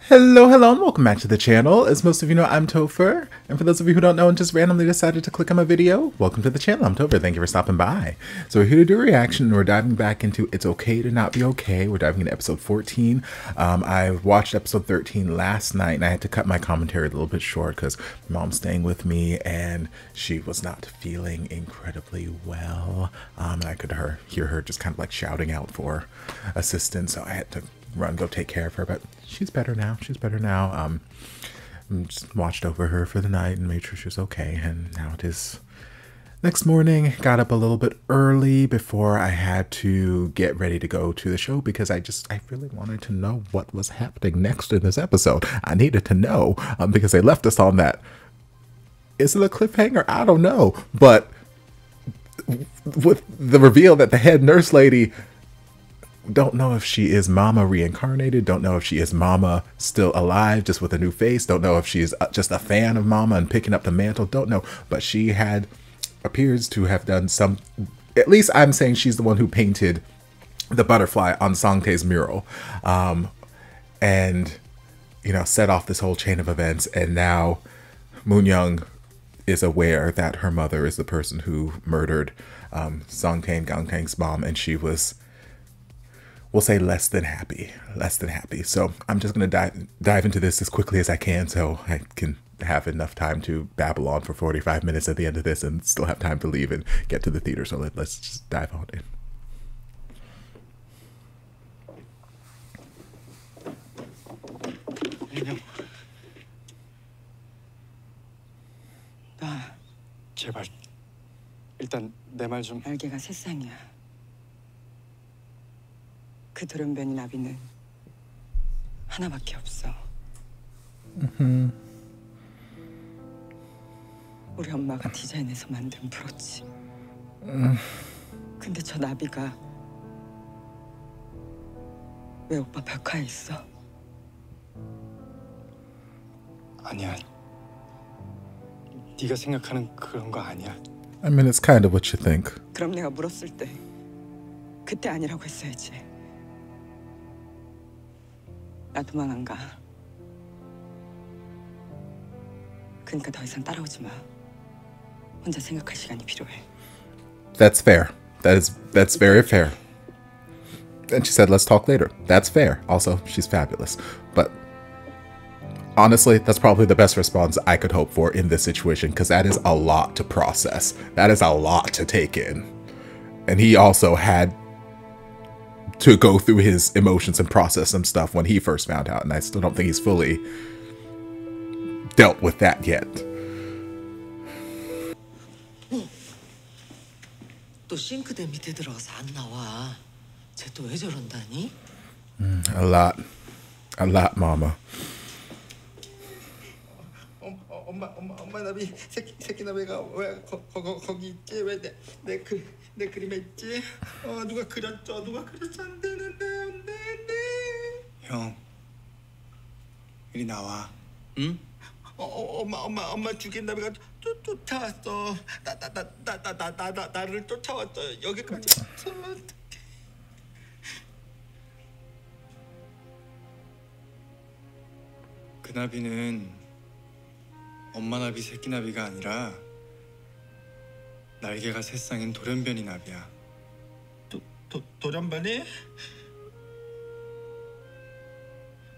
Hello, hello, and welcome back to the channel. As most of you know, I'm Topher, and for those of you who don't know and just randomly decided to click on my video, welcome to the channel. I'm Topher. Thank you for stopping by. So we're here to do a reaction, and we're diving back into It's Okay to Not Be Okay. We're diving into episode 14. I watched episode 13 last night, and I had to cut my commentary a little bit short because my mom's staying with me, and she was not feeling incredibly well. I could hear her just kind of like shouting out for assistance, so I had to go take care of her, but she's better now. Just watched over her for the night and made sure she was okay, and now it is next morning. Got up a little bit early before I had to get ready to go to the show because I really wanted to know what was happening next in this episode. I needed to know because they left us on that. Is it a cliffhanger? I don't know, but with the reveal that the head nurse lady, don't know if she is Mama reincarnated, don't know if she is Mama still alive just with a new face, don't know if she's just a fan of Mama and picking up the mantle, don't know, but she appears to have done some, at least I'm saying she's the one who painted the butterfly on Sangtae's mural, and you know, set off this whole chain of events, and now Moon-young is aware that her mother is the person who murdered Sangtae and Gangtae's mom, and she was, we'll say, less than happy. So I'm just going to dive into this as quickly as I can so I can have enough time to babble on for 45 minutes at the end of this and still have time to leave and get to the theater. So let's just dive on in. 나 제발 일단 내 말 좀. 날개가 세상이야. 그 돌연변이 나비는 하나밖에 없어. 우리 엄마가 디자인해서 만든 브로치. 근데 저 나비가 왜 오빠 벽화에 있어? 아니야. 네가 생각하는 그런 거 아니야. I mean, it's kind of what you think. 그럼 내가 물었을 때 그때 아니라고 했어야지. 나 도망 안 가. 그러니까 더 이상 따라오지 마. 혼자 생각할 시간이 필요해. That's fair. That's very fair. And she said, let's talk later. That's fair. Also, she's fabulous. But honestly, that's probably the best response I could hope for in this situation, because that is a lot to process. That is a lot to take in. And he also had to go through his emotions and process some stuff when he first found out, and I still don't think he's fully dealt with that yet. 또 싱크대 밑에 들어가서 안 나와. 쟤 또 왜 저런다니? A lot, Mama. 엄마 나비 새끼 나비가 왜 거기 있지? 왜 내 그림에 있지? 누가 그렸죠? 안 되는데. 형, 이리 나와. 응? 엄마 죽인 나비가 쫓아왔어. 나를 쫓아왔어. 여기까지 왔어. 그 나비는 엄마 나비 새끼 나비가 아니라 날개가 새쌍인 돌연변이 나비야. 돌연변이?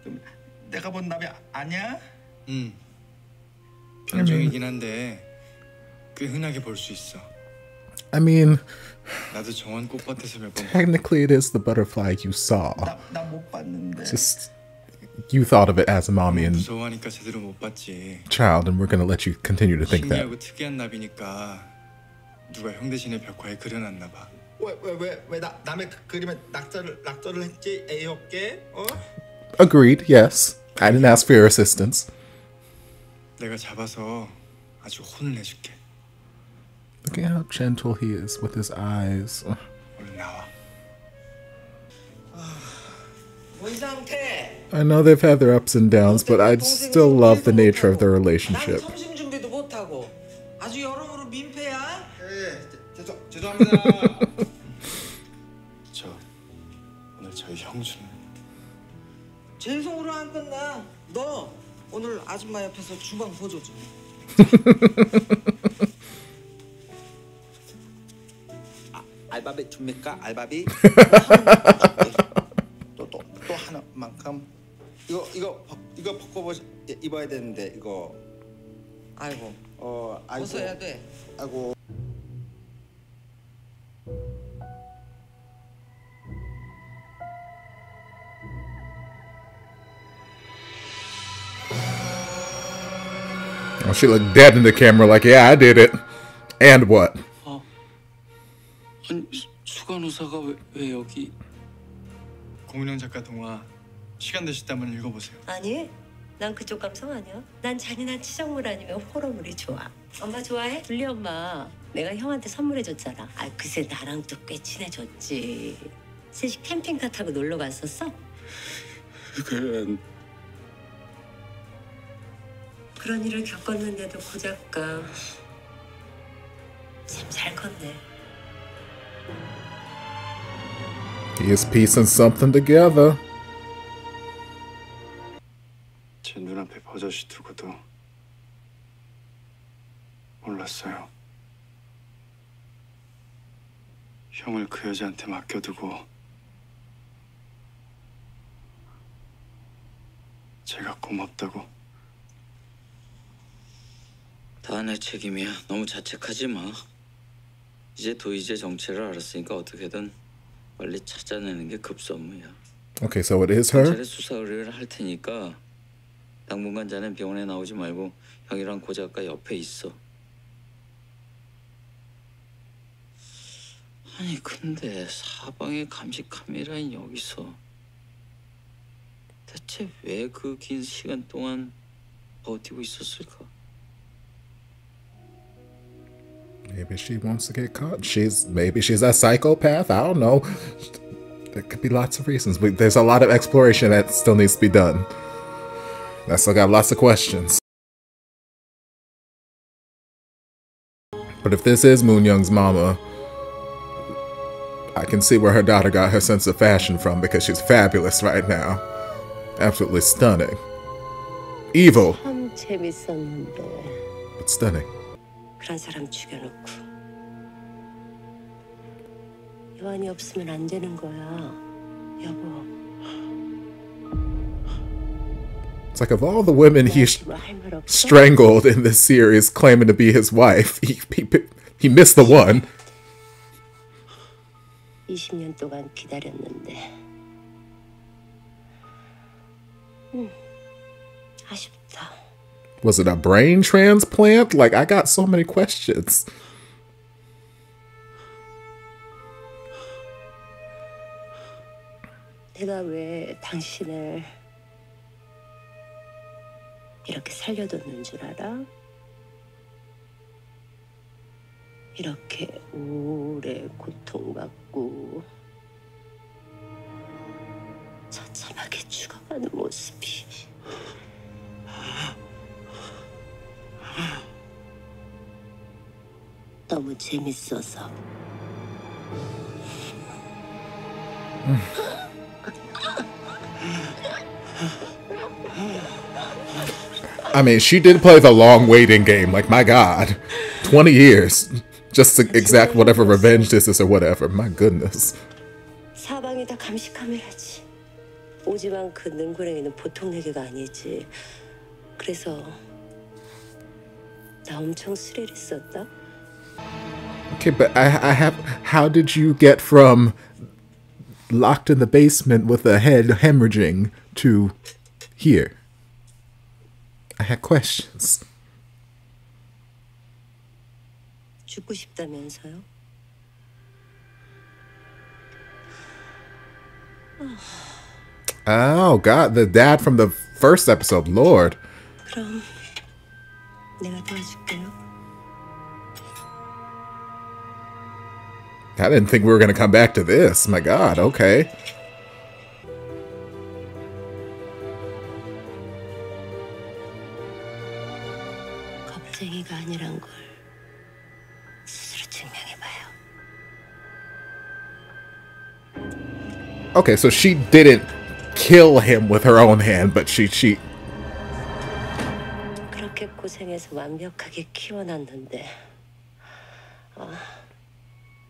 그럼 내가 본 나비 아니야? 응. 변종이긴 한데 꽤 흔하게 볼 수 있어. I mean, 나도 정원 꽃밭에서 몇 번. technically it is the butterfly you saw. 나 못 봤는데. Just you thought of it as a mommy and 무서워하니까 제대로 못 봤지. child, and we're going to let you continue to think that. 신기하고 특이한 나비니까 누가 형 대신에 벽화에 그려놨나 봐. 왜 남의 그림에 낙서를 했지? 애이 없게? Agreed, yes. I didn't ask for your assistance. 내가 잡아서 아주 혼을 내줄게. Look at how gentle he is with his eyes. 얼른 나와. 원상태. I know they've had their ups and downs, but I still love the nature of their relationship. 점심 준비도 못 하고 아주 여러모로 민폐야. 죄송합니다. 오늘 저희 형주는 죄송으로 안 끝나. 너 오늘 아줌마 옆에서 주방 보조줘. 알바비 줍니까? 알바비? 또 하나만큼 이거 벗고 입어야 되는데 이거. 아이고. 아이고. 벗어야 돼. 아이고. Oh, she looked dead in the camera like, yeah, I did it. And what? 아니 수간 의사가 왜 여기? 공룡 작가 동화 시간 되셨다면 읽어보세요. 아니, 난 그쪽 감성 아니야. 난 잔인한 치정물 아니면 호러물이 좋아. 엄마 좋아해? 둘리 엄마. 내가 형한테 선물해줬잖아. 아, 그새 나랑 또 꽤 친해졌지. 셋이 캠핑카 타고 놀러 갔었어? 그런 일을 겪었는데도 고작가 참 잘 컸네. He is piecing something together. 제 눈앞에 버젓이 두고도 몰랐어요. 형을 그 여자한테 맡겨두고 제가 고맙다고. 다 내 책임이야. 너무 자책하지 마. 이제 도의제 정체를 알았으니까 어떻게든 빨리 찾아내는 게 급선무야. Okay, so it is her? 경찰에 수사 의뢰를 할 테니까 당분간 자넨 병원에 나오지 말고 형이랑 고작가 옆에 있어. 아니 근데 사방에 감시 카메라인 여기서 대체 왜 그 긴 시간 동안 버티고 있었을까? Maybe she wants to get caught. Maybe she's a psychopath. I don't know. There could be lots of reasons. But there's a lot of exploration that still needs to be done. I still got lots of questions. But if this is Moon Young's mama, I can see where her daughter got her sense of fashion from, because she's fabulous right now. Absolutely stunning. Evil. 참 재밌었는데. But stunning. 그런 사람 죽여놓고 여한이 없으면 안 되는 거야, 여보. It's like of all the women he strangled in this series, claiming to be his wife, he missed the one. 20년 동안 기다렸는데. 아쉽다. Was it a brain transplant? Like, I got so many questions. 내가 왜 당신을 이렇게 살려뒀는 줄 알아? 이렇게 오래 고통받고 처참하게 죽어가는 모습이 너무 재밌어서. I mean, she did play the long waiting game. Like, my God, 20 years just to exact whatever revenge this is or whatever. My goodness. 사방이 다 감시 카메라지. 오지만 그 능구랭이는 보통 내기가 아니지. 그래서 나 엄청 스릴 있었다. Okay, but I have. How did you get from locked in the basement with a head hemorrhaging to here? I had questions. 죽고 싶다면서요? Oh God, the dad from the first episode, Lord. 그럼 내가 도와줄게요. I didn't think we were gonna come back to this. My God, okay. 겁쟁이가 아니란 걸 스스로 증명해봐요. Okay, so she didn't kill him with her own hand, but she 그렇게 고생해서 완벽하게 키워놨는데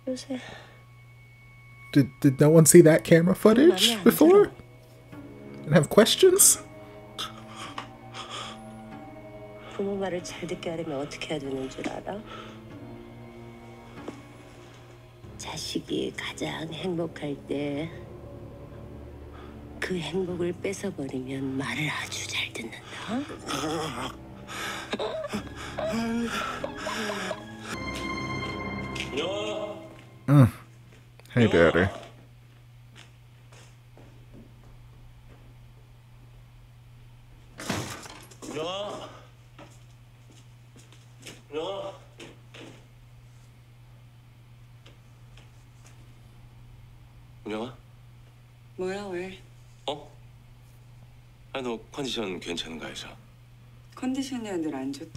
요새 did no one see that camera footage before and have questions? 부모 말을 잘 듣게 하려면 어떻게 해야 되는 줄 알아? 자식이 가장 행복할 때 그 행복을 뺏어버리면 말을 아주 잘 듣는다. Hey, Daddy. 운영아? 뭐야 왜? 어? 아니 너 컨디션 괜찮은가 해서. 컨디션이 늘 안 좋지.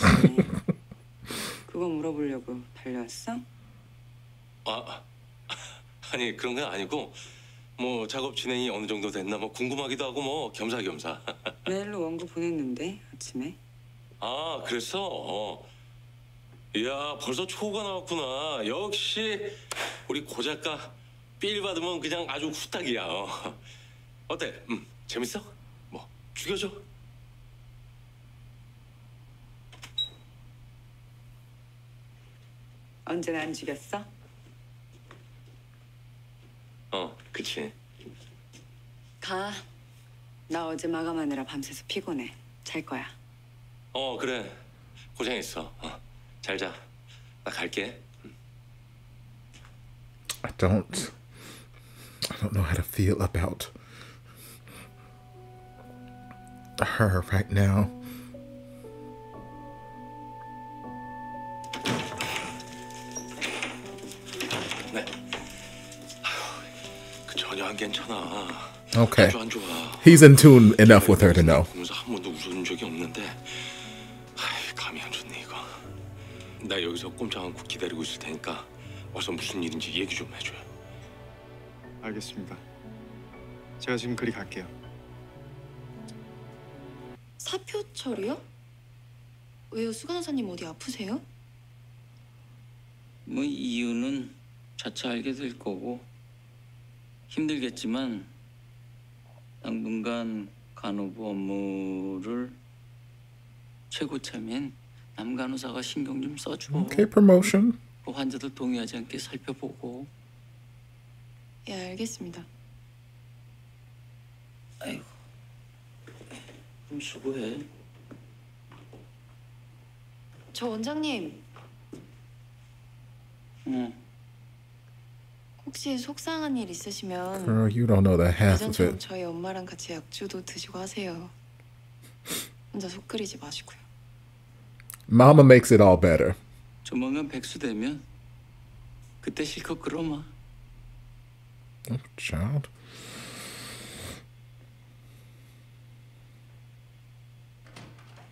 그거 물어보려고 달려왔어? 아니 그런 건 아니고 뭐 작업 진행이 어느 정도 됐나 뭐 궁금하기도 하고 뭐 겸사겸사. 메일로 원고 보냈는데 아침에. 아 그랬어? 이야 벌써 초가 나왔구나. 역시 우리 고 작가 삘 받으면 그냥 아주 후딱이야. 어때? 재밌어? 뭐 죽여줘? 언제나 안 죽였어? 그치. 가. 나 어제 마감하느라 밤새서 피곤해. 잘 거야. 그래. 고생했어. 잘 자. 나 갈게. I don't know how to feel about her right now. 네. 전혀 안 괜찮아. Okay. 아주 안 좋아. He's in tune enough with her to know. 보면서 한 번도 웃은 적이 없는데, 감이 안 좋네 이거. 나 여기서 꼼짝 않고 기다리고 있을 테니까 와서 무슨 일인지 얘기 좀 해줘요. 알겠습니다. 제가 지금 그리 갈게요. 사표 처리요? 왜요? 수강사님 어디 아프세요? 뭐 이유는 차차 알게 될 거고 힘들겠지만 당분간 간호부 업무를 최고참인 남간호사가 신경 좀 써줘. Okay, promotion. 그 환자들 동의하지 않게 살펴보고. 예, 알겠습니다. 아이고, 좀 수고해. 저 원장님, 혹시 속상한 일 있으시면 Girl, you don't know the half of 예전처럼 it. 저희 엄마랑 같이 약주도 드시고 하세요. 혼자 속 끓이지 마시고요. Mama makes it all better. 조만간 백수 되면 그때 실컷 끌어마. Oh, child.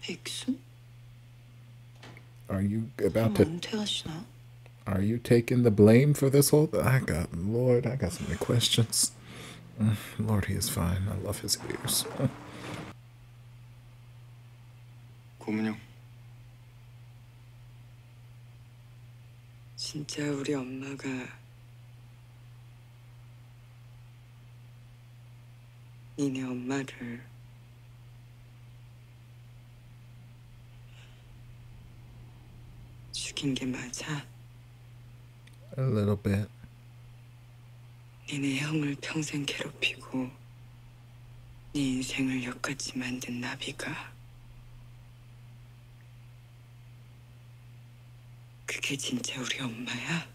백수? Are you about 그럼 to? 은퇴하시나? Are you taking the blame for this whole? Lord, I got so many questions. Lord, he is fine. I love his ears. 고문영. 진짜 우리 엄마가 니네 엄마를 죽인 게 맞아? A little bit. 니네 형을 평생 괴롭히고 네 인생을 역같이 만든 나비가 그게 진짜 우리 엄마야?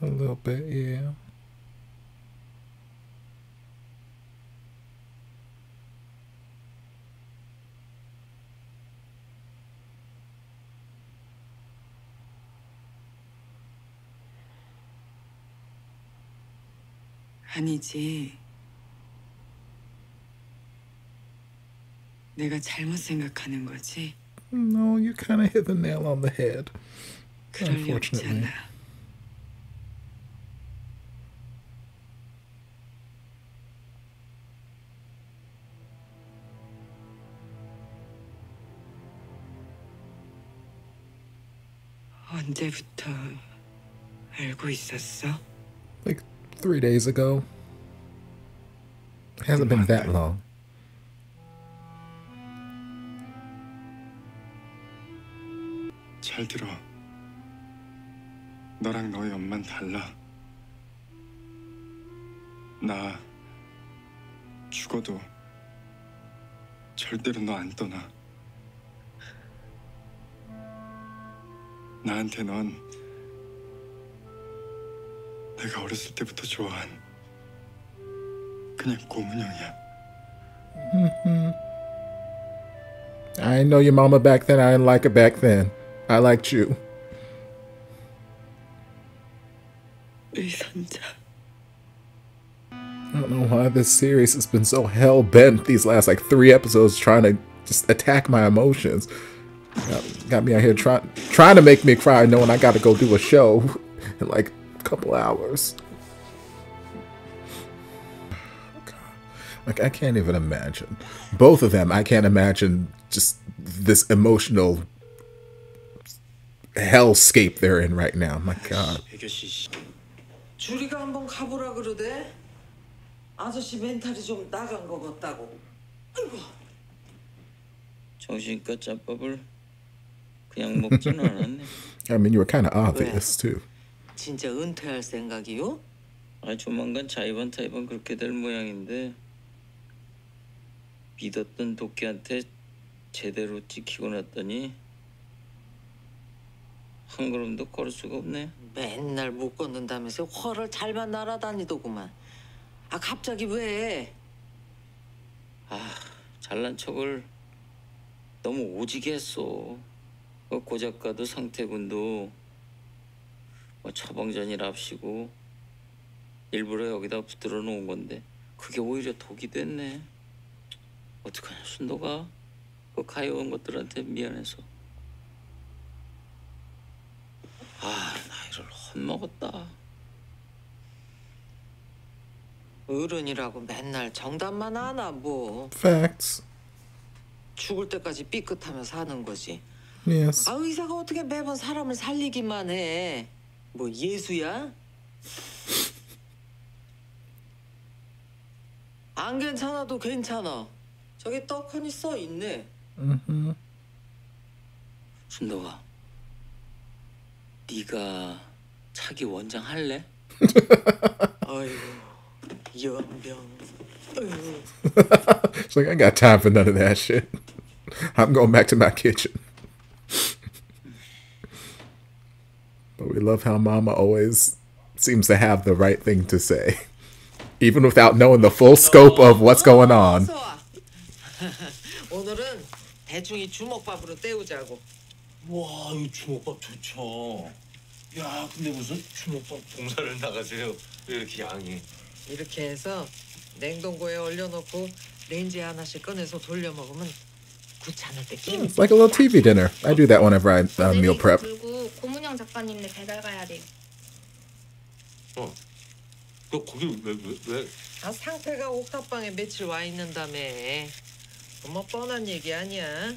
A little bit, yeah. 아니지. 내가 잘못 생각하는 거지. No, you kind of hit the nail on the head. 그럴 리 Unfortunately. 없잖아. 언제부터 알고 있었어? Like 3 days ago. It hasn't been that long. 잘 들어. 너랑 너희 엄만 달라. 나 죽어도 절대로 너 안 떠나. 나한테 넌 내가 어렸을 때부터 좋아한 그냥 고문형이야. I didn't know your mama back then. I didn't like her back then. I liked you. 의선자. I don't know why this series has been so hell-bent these last like 3 episodes trying to just attack my emotions. Got me out here trying to make me cry knowing I got to go do a show in like a couple hours. Like I can't even imagine. Both of them, I can't imagine just this emotional hellscape they're in right now. My God. 주리가 한번 가보라 그러대. 아저씨 멘탈이 좀 나간 것 같다고. 아이고. 정신과 짬밥을 그냥 먹지는 않았네. I mean, you were kind of obvious too. 진짜 은퇴할 생각이요? 아, 조만간 자의반 타의반 그렇게 될 모양인데 믿었던 도끼한테 제대로 찍히고 났더니 한 걸음도 걸을 수가 없네. 맨날 못 걷는다면서 허를 잘만 날아다니더구만. 아 갑자기 왜? 아, 잘난 척을 너무 오지게 했어. 고 작가도 상태군도 뭐 처방전이랍시고 일부러 여기다 붙들어 놓은 건데 그게 오히려 독이 됐네. 어떡하냐 순도가 그 가여운 것들한테 미안해서. 아, 나이를 헛먹었다. 어른이라고 맨날 정답만 하나 뭐. Facts. 죽을 때까지 삐끗하며 사는 거지. Yes. 아 의사가 어떻게 매번 사람을 살리기만 해. 뭐 예수야? 안 괜찮아도 괜찮아. 저기 떡하니 써 있네. 순도가 네가 차기 원장 할래? 아이고 연병. 아이고. She's like, I ain't got time for none of that shit. I'm going back to my kitchen. But we love how Mama always seems to have the right thing to say, even without knowing the full scope of what's going on. 오늘은 대충이 주먹밥으로 때우자고. 와, 이 주먹밥 좋죠. 야, 근데 무슨 주먹밥 봉사를 나가세요? 왜 이렇게 양이? 이렇게 해서 냉동고에 얼려놓고 렌즈에 하나씩 꺼내서 돌려 먹으면 귀찮을 때 끼니. It's like a little TV dinner. I do that whenever I meal prep. 그리고 고문영 작가님네 배달 가야 돼. 너 거기 왜? 아 상태가 옥탑방에 며칠 와 있는다며. 뭐 뻔한 얘기 아니야.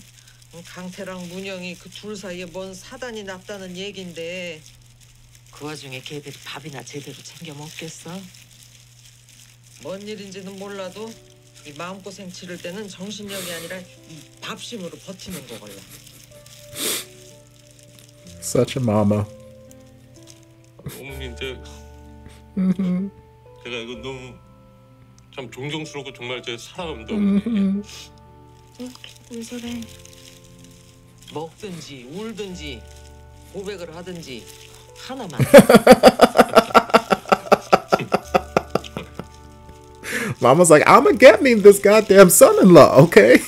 강태랑 문영이 그 둘 사이에 뭔 사단이 났다는 얘긴데 그 와중에 걔들이 밥이나 제대로 챙겨 먹겠어? 뭔 일인지는 몰라도 이 마음고생 치를 때는 정신력이 아니라 이 밥심으로 버티는 거걸요. Such a mama. 어머니 이제 제가 이거 너무 참 존경스럽고 정말 제 사랑합니다. 어머니. 왜 저래? 먹든지 울든지 고백을 하든지 하나만. Mama's like, I'ma get me this goddamn son-in-law, okay?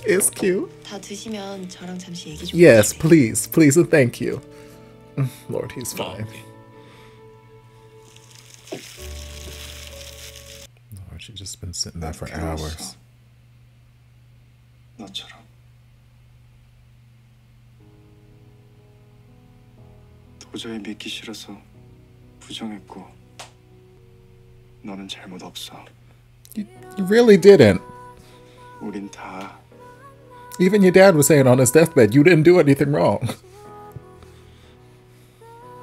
It's cute. 다 드시면 저랑 잠시 얘기 좀. Yes, please, please, and thank you. Lord, he's fine. Lord, she's just been sitting there for hours. 너처럼 도저히 믿기 싫어서 부정했고 너는 잘못 없어. You really didn't. 우린 다 Even your dad was saying on his deathbed, you didn't do anything wrong.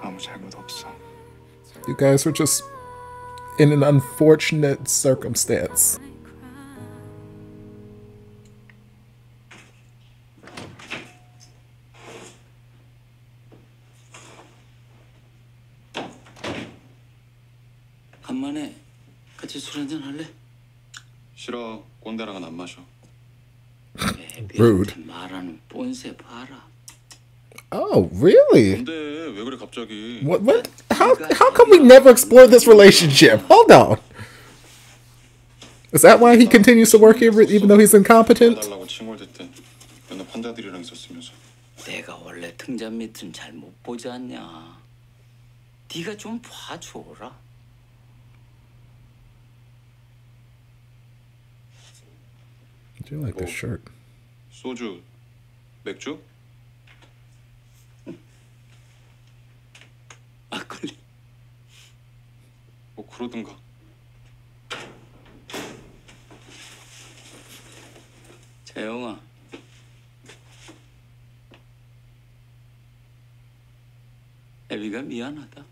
아무 잘못 없어. You guys were just in an unfortunate circumstance. 간만에 같이 술 한잔 할래? 싫어. 꼰대랑은 안 마셔. Rude. 말하는 뻔세 봐라. Oh, really? 근데 왜 그래 갑자기? What? How come we never explore this relationship? Hold on. Is that why he continues to work here even though he's incompetent? 달라고 칭얼댔대. 맨날 판다들이랑 있었으면서. 내가 원래 등잔 밑은 잘 못 보지 않냐. 네가 좀 봐줘라. I do like this shirt. 소주, 맥주? 막걸리. 뭐 그러든가. 재영아. 애비가 미안하다.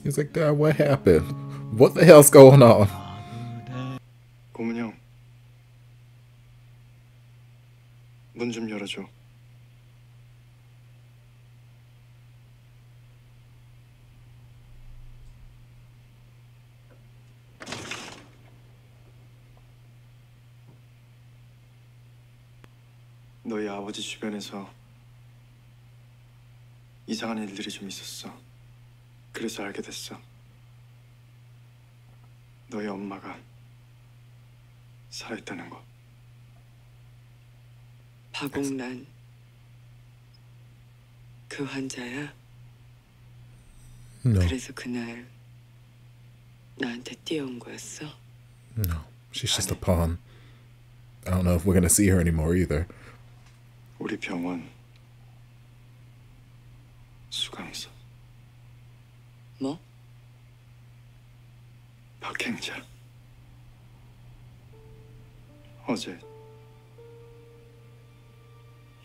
He's like, Dad, what happened? What the hell's going on? 고문 형, 문 좀 열어줘. 너희 아버지 주변에서 이상한 일들이 좀 있었어. 그래서 알게 됐어. 너희 엄마가 살아있다는 거. 박옥란 그 환자야? No. 그래서 그날 나한테 뛰어온 거였어? No. She's just a pawn. I don't know if we're gonna see her anymore either. 우리 병원 수강서. 뭐? 박행자. 어제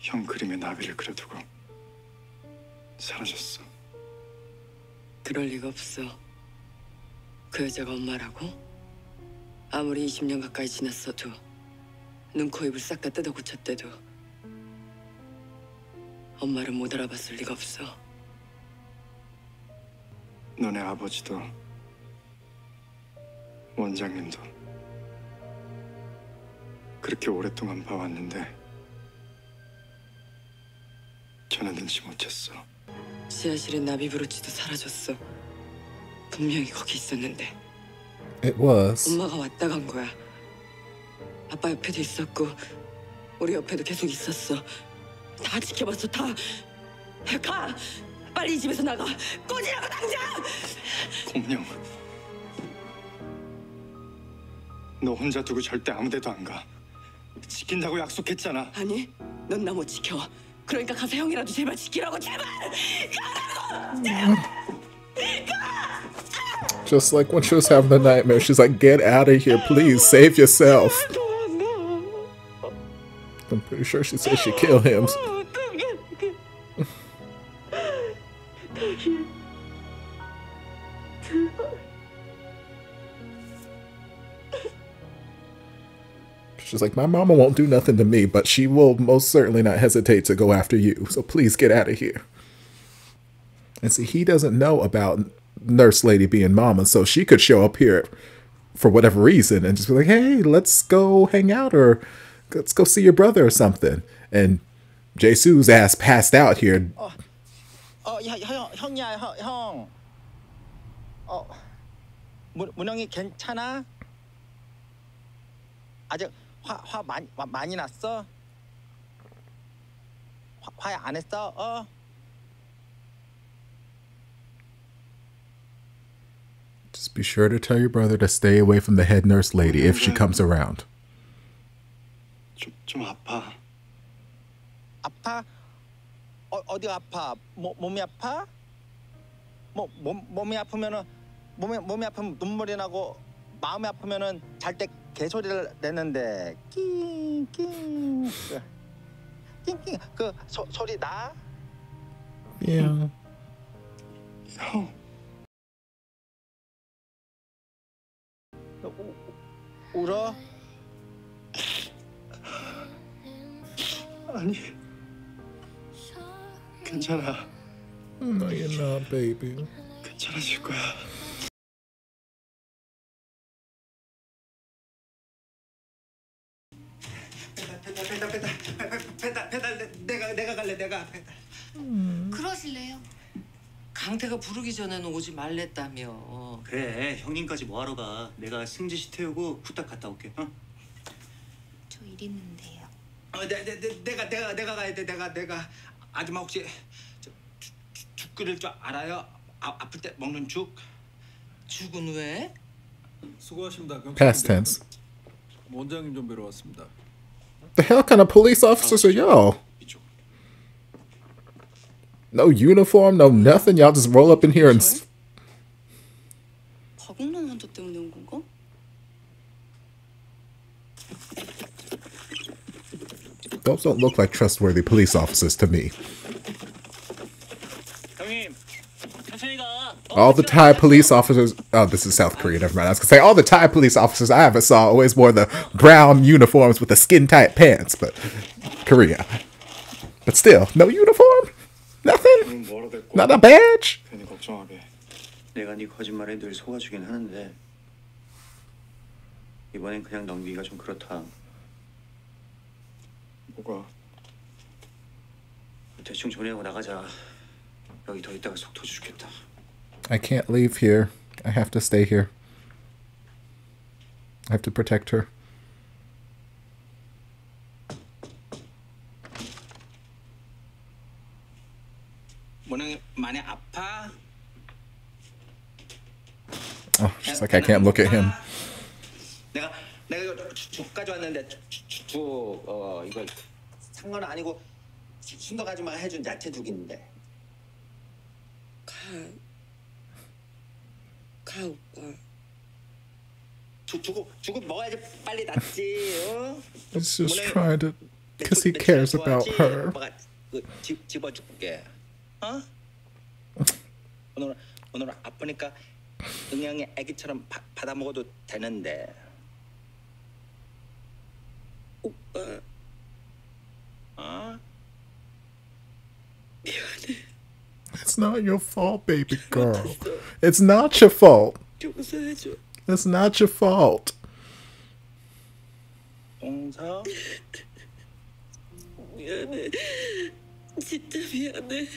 형 그림에 나비를 그려두고 사라졌어. 그럴 리가 없어. 그 여자가 엄마라고? 아무리 20년 가까이 지났어도 눈, 코, 입을 싹 다 뜯어 고쳤대도 엄마를 못 알아봤을 리가 없어. 너네 아버지도 원장님도 그렇게 오랫동안 봐왔는데 전혀 눈치 못 챘어. 지하실에 나비 브로치도 사라졌어. 분명히 거기 있었는데. It was. 엄마가 왔다 간 거야. 아빠 옆에도 있었고 우리 옆에도 계속 있었어. 다 지켜봤어. 다. 가! 빨리 이 집에서 나가. 꺼지라고 당장! 고문 형, 너 혼자 두고 절대 아무데도 안 가. 지킨다고 약속했잖아. 아니, 넌 나 못 지켜. 그러니까 가서 형이라도 제발 지키라고. 제발! 가라고! Just like when she was having the nightmare, she's like, get out of here, please, save yourself. I'm pretty sure she said she'd kill him. She's like, my mama won't do nothing to me, but she will most certainly not hesitate to go after you. So please get out of here. And see, he doesn't know about Nurse Lady being mama, so she could show up here for whatever reason and just be like, hey, let's go hang out or let's go see your brother or something. And Jisoo's ass passed out here. 형이야, 형. 문영이 괜찮아? 아직 화 많이 났어? 화 안 했어? Just be sure to tell your brother to stay away from the head nurse lady if she comes around. 좀 아파. 아파? 어디가 아파? 몸이 아파? 몸이 아프면은 몸이 아프면 눈물이 나고 마음이 아프면은 잘 때 개소리를 내는데 낑낑 낑낑 그 소리 나? Yeah. 형. 울어? 아니. 괜찮아. No, you're not, baby. 괜찮아질 거야. 배달 내가 갈래 내가 배달. 그러실래요? 강태가 부르기 전에는 오지 말랬다며. 그래 형님까지 뭐하러 가. 내가 승지씨 태우고 후딱 갔다 올게. 어? 저 일 있는데요. 내가 가야 돼. 내가 아줌마 혹시 죽 끓일 줄 알아요? 아플 때 먹는 죽? 죽은 왜? 수고하십니다. Past tense. 원장님 좀 뵈러 왔습니다. The hell kind of police officers are y'all? No uniform, no nothing. Y'all just roll up in here and. 박용란 환자 때문에 온 건가? Those don't look like trustworthy police officers to me. 형님 천천히 가. All the Thai police officers. Oh, this is South Korea. Never mind. I was gonna say all the Thai police officers I ever saw always wore the brown uniforms with the skin tight pants, but Korea. But still, no uniform, nothing, not a badge. 괜히 걱정하게. 내가 네 거짓말에 늘 속아주긴 하는데 이번엔 그냥 넘기기가 좀 그렇다. 뭐가? 대충 정리하고 나가자. 여기 더 있다가 속 터져 죽겠다. I can't leave here. I have to stay here. I have to protect her. 모낭이 많이 아파? Oh, she's like, I can't look at him. 내가 이거 죽 가져왔는데 죽 이거 산 건 아니고 순덕 아줌마가 해준 야채 죽인데. 가 오빠. 죽을 먹어야지 빨리 낫지. 어? He's just trying to, because he cares about her. 오빠가 집어줄게. 어? 오늘 아프니까 응양이 아기처럼 받아 먹어도 되는데. 오빠. 어? 미안해. It's not your fault, baby girl. It's not your fault. 용서해줘. It's not your fault. 용서? 미안해. 진짜 미안해.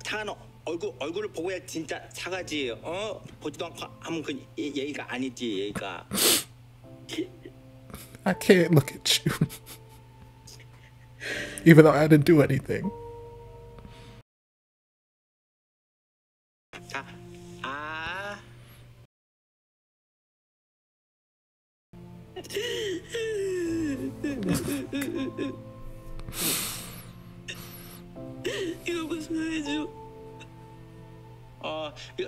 차가는 얼굴을 보고 해야 진짜 사과지. 어? 보지도 않고 하면 그 예의가 아니지. 예의가. I can't look at you. Even though I didn't do anything. 자, 용서해줘.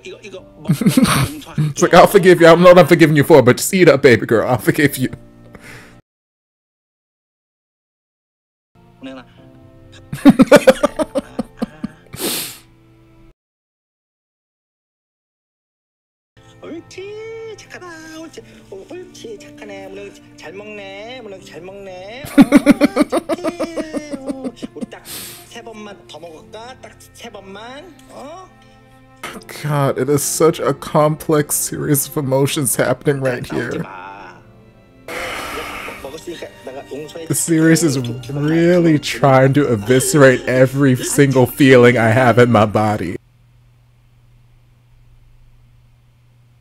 이거 It's like, I'll forgive you. I'm not forgiving you for it, but just eat up, baby girl. I'll forgive you. 옳지 착하다. 옳지 착하네. 문영이 잘 먹네. 문영이 잘 먹네. 우리 딱 3번만 더 먹을까? 딱 3번만. 어? God, it is such a complex series of emotions happening right here. The series is really trying to eviscerate every single feeling I have in my body.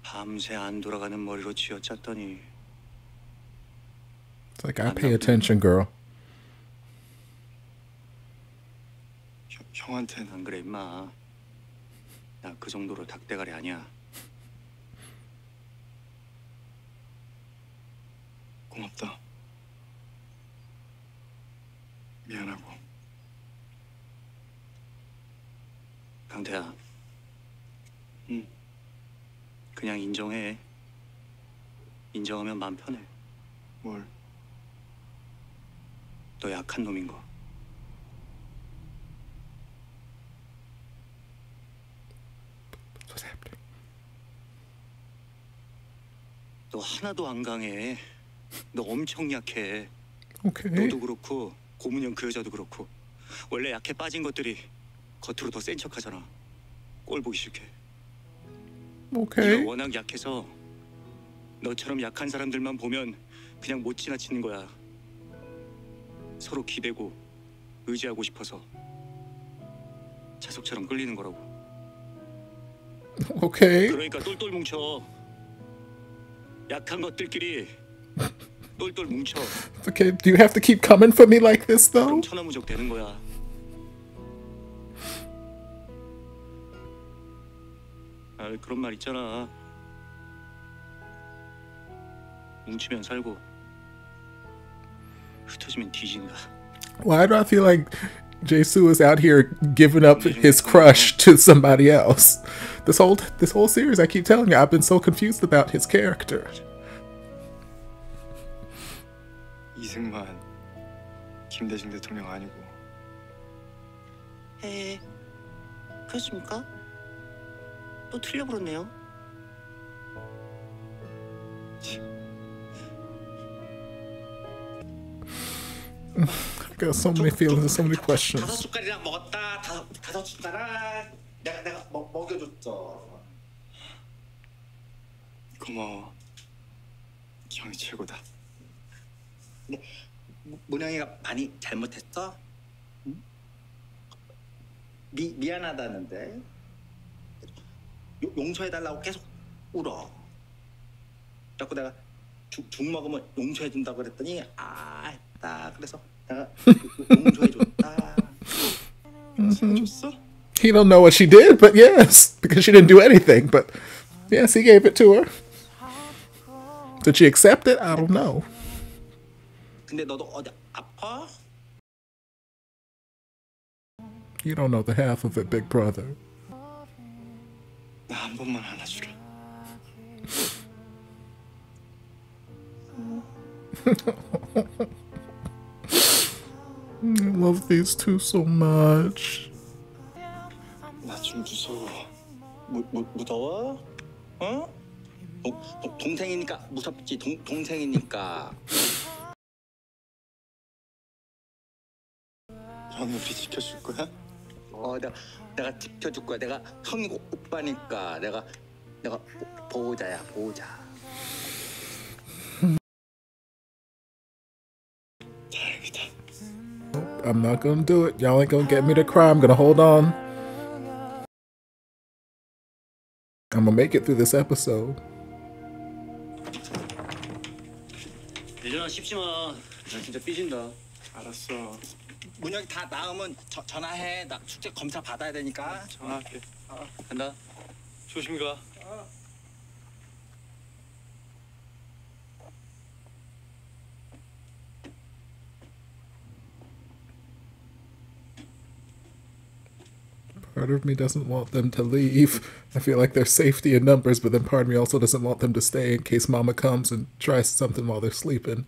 밤새 안 돌아가는 머리로 쥐어짰더니 It's like, I pay attention, girl. 형한테는 안 그래 임마. 나 그 정도로 닭대가리 아니야. 강태야. 응. 그냥 인정해. 인정하면 마음 편해. 뭘? 너 약한 놈인 거. 너 하나도 안 강해. 너 엄청 약해. 오케이. 너도 그렇고 고문형 그 여자도 그렇고 원래 약해 빠진 것들이 겉으로 더 센 척하잖아. 꼴 보기 싫게. 오케이. 네가 워낙 약해서 너처럼 약한 사람들만 보면 그냥 못 지나치는 거야. 서로 기대고 의지하고 싶어서 자석처럼 끌리는 거라고. 오케이. 그러니까 똘똘 뭉쳐. 약한 것들끼리 똘똘 뭉쳐. Okay, do you have to keep coming for me like this though? 그럼 천하무적 되는 거야. 아, 그런 말 있잖아. 뭉치면 살고 흩어지면 뒤진다. Why do I feel like Jae-soo is out here giving up his crush to somebody else? This whole series, I keep telling you, I've been so confused about his character. 이승만, 김대중 대통령 아니고. 에, 그렇습니까? 또 틀려버렸네요. I've got so many feelings and so many questions. 5숟갈이나 먹었다. 다섯 숟가락 내가 먹여줬어. 고마워. 형이 최고다. 근데 문영이가 많이 잘못했어? 응? 미안하다는데 용서해달라고 계속 울어. 자꾸 내가 죽 먹으면 용서해준다고 그랬더니 알았다. 그래서 내가 용서해줬다. 용서해줬어? He don't know what she did, but yes, because she didn't do anything. But yes, he gave it to her. Did she accept it? I don't know. 근데 너도 어디 아파? You don't know the half of it, big brother. 나 한 번만 안아주라. I love these two so much. 나 좀 무서워. 무서워? 어? 동생이니까 무섭지. 동생이니까. 형이 우리 지켜줄 거야? 내가 지켜줄 거야. 내가 형이 오빠니까 내가 보호자야, 보호자. 다행이다. I'm not gonna do it. Y'all ain't gonna get me to cry. I'm gonna hold on. I'm gonna make it through this episode. 예전아 씹지 마. 나 진짜 삐진다. 알았어. 문혁이 다 나으면 전화해. 나 축제 검사 받아야 되니까. 전화할게. 간다. 조심히 가. Part of me doesn't want them to leave. I feel like there's safety in numbers, but then part of me also doesn't want them to stay in case Mama comes and tries something while they're sleeping.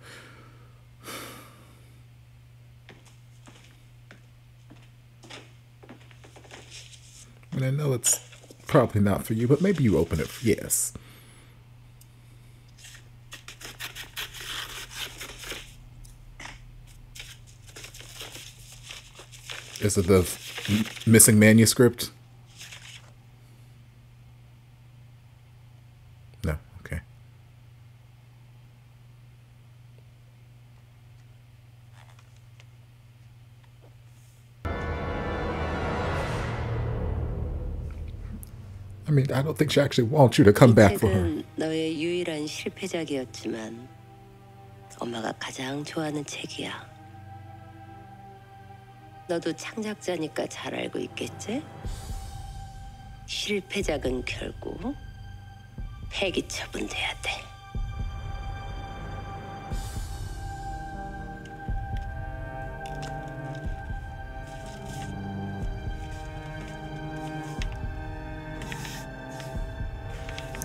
And I know it's probably not for you, but maybe you open it. Yes. Is it the missing manuscript? No, okay. I mean, I don't think she actually wants you to come back for her. 너의 유일한 실패작이었지만 엄마가 가장 좋아하는 책이야. 너도 창작자니까 잘 알고 있겠지? 실패작은 결국 폐기 처분돼야 돼.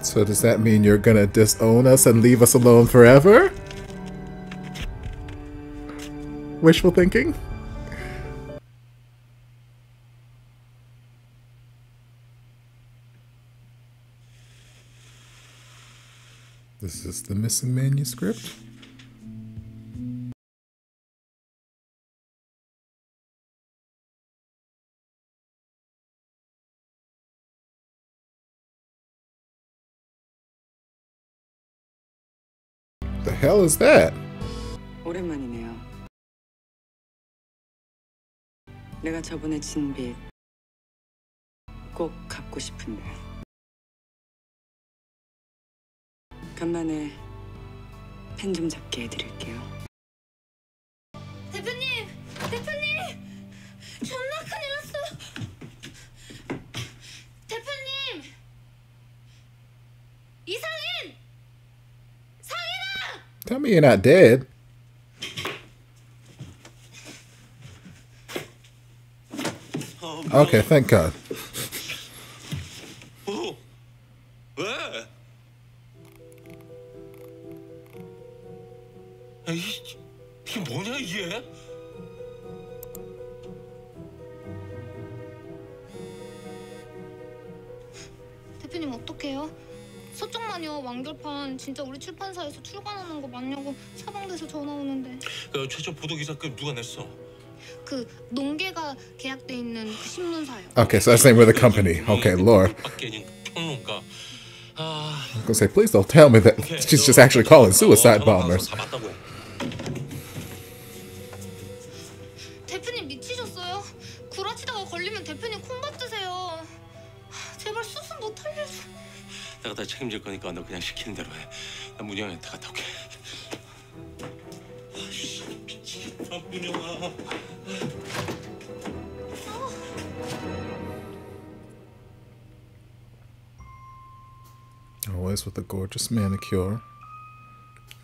So does that mean you're gonna disown us and leave us alone forever? Wishful thinking? This is the missing manuscript. The hell is that? 오랜만이네요. 내가 저번에 진 빚 꼭 갚고 싶은데. 간만에 펜 좀 잡게 해드릴게요. 대표님! 대표님! 존나 큰일 났어! 대표님! 이상인! 상인아! Tell me you're not dead. Okay, thank God. 왜? 이게 뭐냐 이게? 대표님 어떡해요? 서쪽 마녀 완결판 진짜 우리 출판사에서 출간하는 거 맞냐고 사방대서 전화 오는데. 그 최초 보도 기사 그 누가 냈어? 그 농계가 계약돼 있는 그 신문사요. Okay, so that's the name of the company. Okay, Lord. 평론가. I'm gonna say, please don't tell me that she's just actually calling suicide bombers. 대표님 미치셨어요? 구라치다가 걸리면 대표님 콩밥 드세요. 제발 수습 못 알려줘. 내가 다 책임질 거니까 너 그냥 시키는 대로 해. 나 문영한테 갔다 올게. 아이씨, 미치겠다, 문영아. Always with a gorgeous manicure.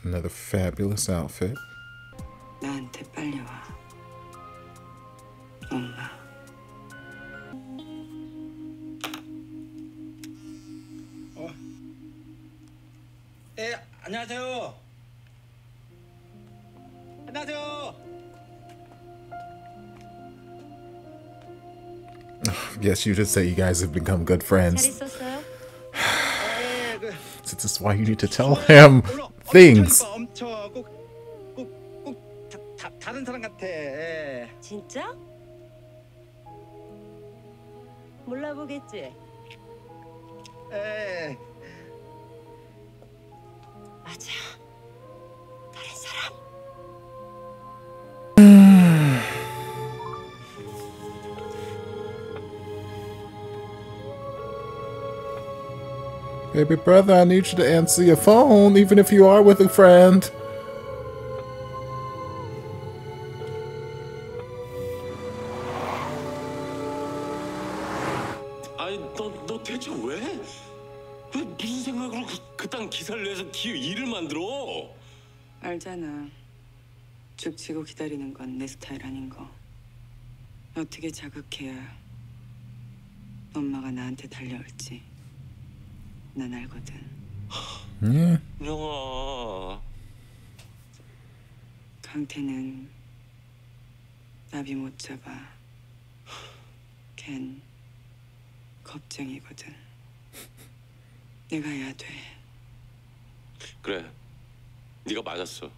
Another fabulous outfit. 나한테 빨리 와. 엄마. 안녕하세요. 안녕하세요. Yes, you just say you guys have become good friends. 잘 있었어요? So this is why you need to tell him things. 다른 사람 같아. 진짜? 몰라보겠지? 맞아. 다른 사람. Baby brother, I need you to answer your phone, even if you are with a friend. 아니, 너 대체 왜? 왜 무슨 생각으로 그딴 기사를 내서 일을 만들어? 알잖아. 죽치고 기다리는 건 내 스타일 아닌 거. 어떻게 자극해야 엄마가 나한테 달려올지 난 알거든. Yeah. 영아. 강태는 나비 못 잡아. 걘 겁쟁이거든. 내가 해야 돼. 그래, 네가 맞았어.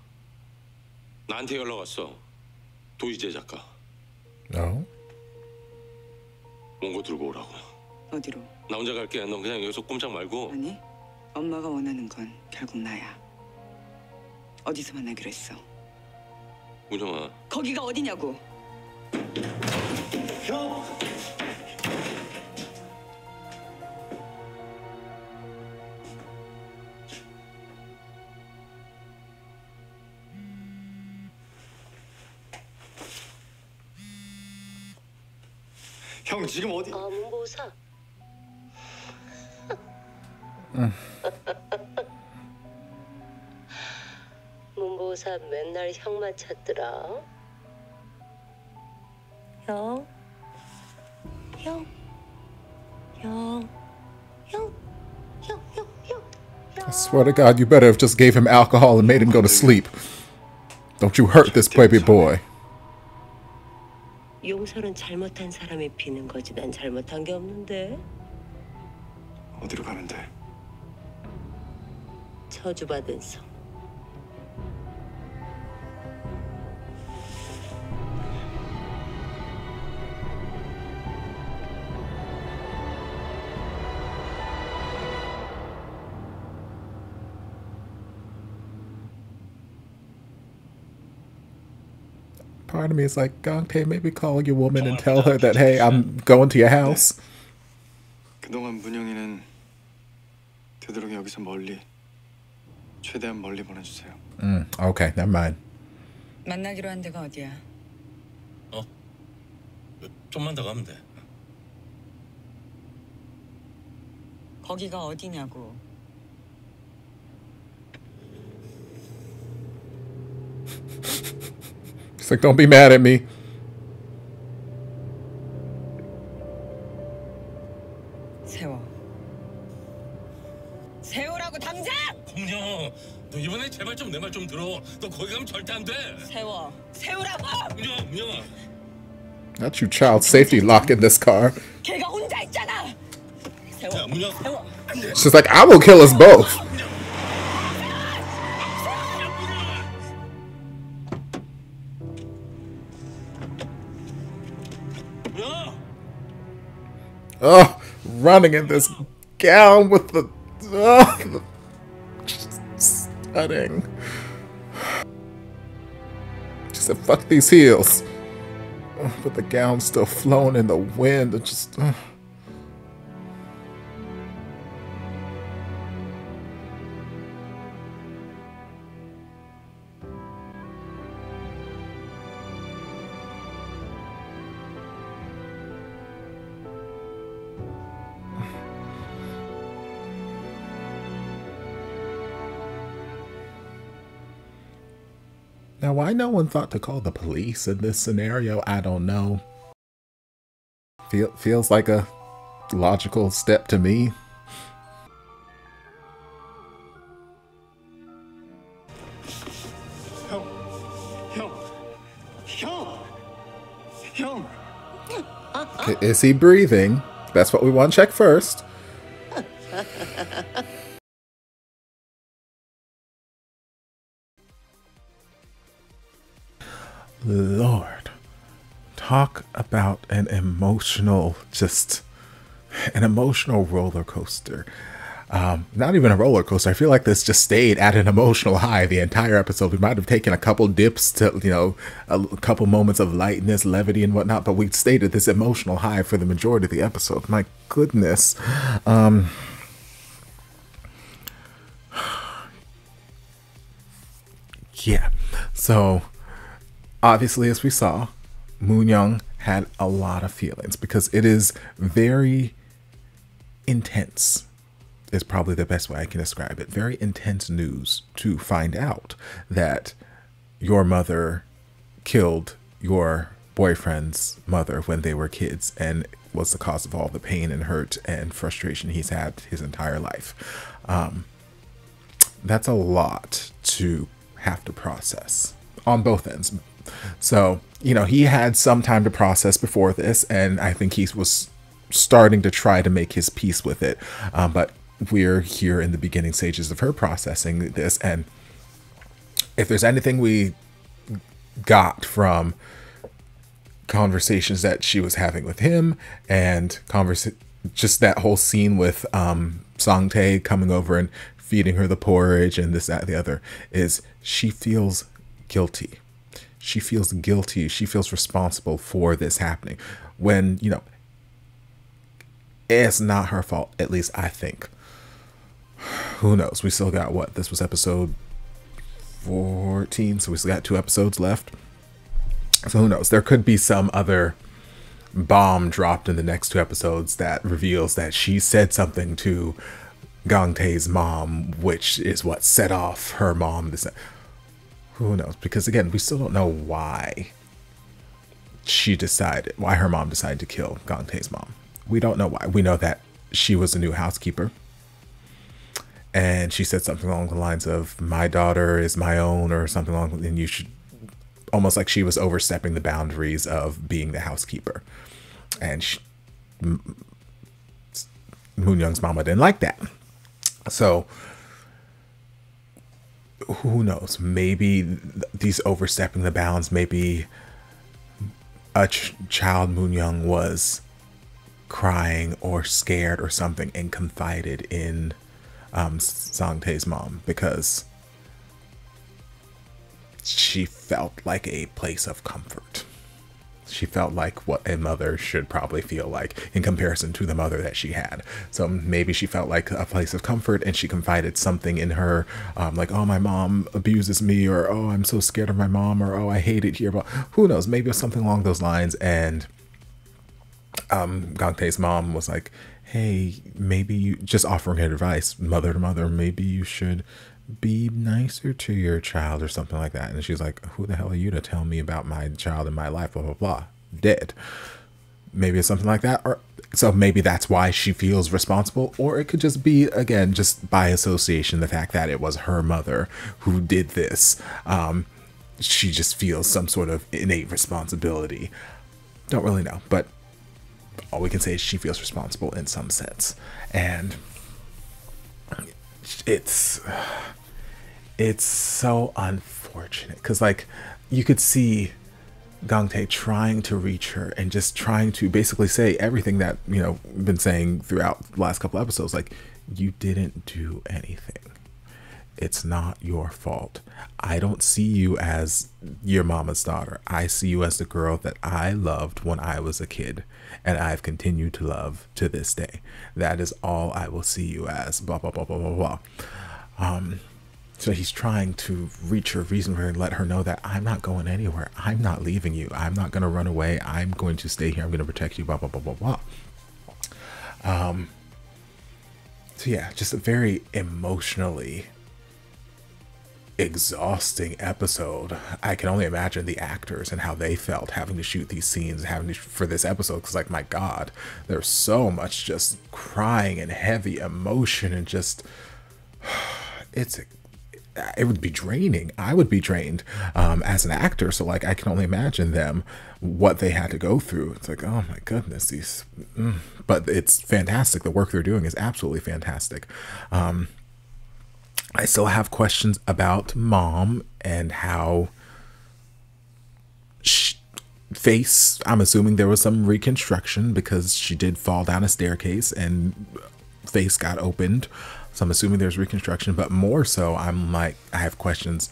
나한테 연락 왔어. 도희재 작가. No. 원고 들고 오라고. 어디로? 나 혼자 갈게. 넌 그냥 여기서 꼼짝 말고. 아니, 엄마가 원하는 건 결국 나야. 어디서 만나기로 했어? 문영아. 거기가 어디냐고. 형. 형 지금 어디? 문보사. 문보사 맨날 형만 찾더라. 형. 형. 형. 형. 형. 형. 형. I swear to God, you better have just gave him alcohol and made him go to sleep. Don't you hurt this baby boy. 용서는 잘못한 사람이 비는 거지. 난 잘못한 게 없는데. 어디로 가면 돼? 저주받은 성. Part of me is like, Gangtae, maybe call your woman and tell her that, hey, I'm going to your house. 그동안 문영이는 되도록 여기서 멀리, 최대한 멀리 보내주세요. Okay, never mind. 만나기로 한 데가 어디야? 좀만 더 가면 돼. 거기가 어디냐고. It's like, don't be mad at me. 세워. 세우라고 당장! 공룡, 너 이번에 제발 좀 내 말 좀 들어. 너 거기 가면 절대 안 돼. 세워. 세우라고! 문영아. Not you child safety lock in this car. 걔가 혼자 있잖아. 세워. 문영. 세워. She's like, I will kill us both. Oh, running in this gown with the stunning. She said, fuck these heels. But the gown's still flowing in the wind. It just... Now, why no one thought to call the police in this scenario, I don't know. Feels like a logical step to me. Is he breathing? That's what we want to check first. Lord, talk about an emotional roller coaster. Not even a roller coaster. I feel like this just stayed at an emotional high the entire episode. We might have taken a couple dips to, you know, a couple moments of lightness, levity, and whatnot, but we stayed at this emotional high for the majority of the episode. My goodness. Yeah. So, obviously, as we saw, Moon-young had a lot of feelings because it is very intense. Is probably the best way I can describe it. Very intense news to find out that your mother killed your boyfriend's mother when they were kids and was the cause of all the pain and hurt and frustration he's had his entire life. That's a lot to have to process on both ends. So, you know, he had some time to process before this, and I think he was starting to try to make his peace with it. But we're here in the beginning stages of her processing this, and if there's anything we got from conversations that she was having with him and just that whole scene with Sang-tae coming over and feeding her the porridge and this, that, and the other, is she feels guilty. She feels guilty. She feels responsible for this happening when, you know, it's not her fault, at least I think. Who knows? We still got what? This was episode 14, so we still got 2 episodes left. So who knows? There could be some other bomb dropped in the next 2 episodes that reveals that she said something to Gang-tae's mom, which is what set off her mom. Who knows? Because again, we still don't know why why her mom decided to kill Gang-tae's mom. We don't know why. We know that she was a new housekeeper. And she said something along the lines of, my daughter is my own, or something along, and you should, almost like she was overstepping the boundaries of being the housekeeper. And Moon Young's mama didn't like that. So who knows? Maybe these overstepping the bounds, maybe a child Moon Young was crying or scared or something and confided in Sang-tae's mom, because she felt like a place of comfort. She felt like what a mother should probably feel like in comparison to the mother that she had. So maybe she felt like a place of comfort, and she confided something in her, like, oh, my mom abuses me, or oh, I'm so scared of my mom, or oh, I hate it here. But who knows? Maybe it was something along those lines. And Gang-tae's mom was like, hey, maybe you, just offering advice, mother to mother, maybe you should be nicer to your child or something like that. And she's like, who the hell are you to tell me about my child in my life, blah blah blah. Dead. Maybe it's something like that. Or so maybe that's why she feels responsible, or it could just be, again, just by association, the fact that it was her mother who did this. She just feels some sort of innate responsibility. Don't really know, but all we can say is she feels responsible in some sense. And it's so unfortunate, because like you could see Gang-tae trying to reach her and just trying to basically say everything that, you know, we've been saying throughout the last couple episodes, like, you didn't do anything. It's not your fault. I don't see you as your mama's daughter. I see you as the girl that I loved when I was a kid, and I've continued to love to this day. That is all I will see you as. Blah blah blah blah blah blah. So he's trying to reach her reasonably and let her know that I'm not going anywhere. I'm not leaving you. I'm not going to run away. I'm going to stay here. I'm going to protect you. Blah blah blah blah blah. So yeah, just a very emotionally exhausting episode. I can only imagine the actors and how they felt having to shoot these scenes, for this episode, because like, my God, there's so much just crying and heavy emotion, and just it would be draining. I would be drained as an actor, so like I can only imagine them, what they had to go through. It's like, oh my goodness, but it's fantastic. The work they're doing is absolutely fantastic. I still have questions about Mom and how Face, I'm assuming there was some reconstruction, because she did fall down a staircase and Face got opened. So I'm assuming there's reconstruction, but more so, I'm like, I have questions.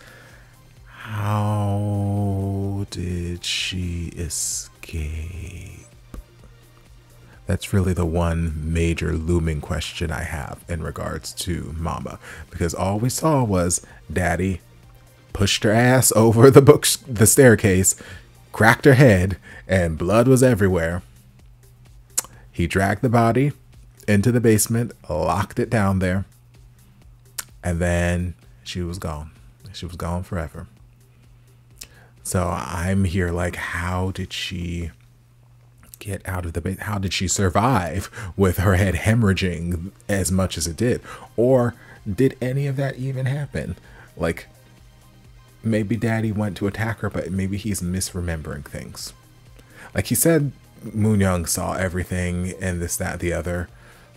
How did she escape? That's really the one major looming question I have in regards to Mama, because all we saw was Daddy pushed her ass over the staircase, cracked her head, and blood was everywhere. He dragged the body into the basement, locked it down there, and then she was gone. She was gone forever. So I'm here like, how did she get out of the base? How did she survive with her head hemorrhaging as much as it did? Or did any of that even happen? Like, maybe Daddy went to attack her, but maybe he's misremembering things. Like he said, Moon Young saw everything and this, that, the other.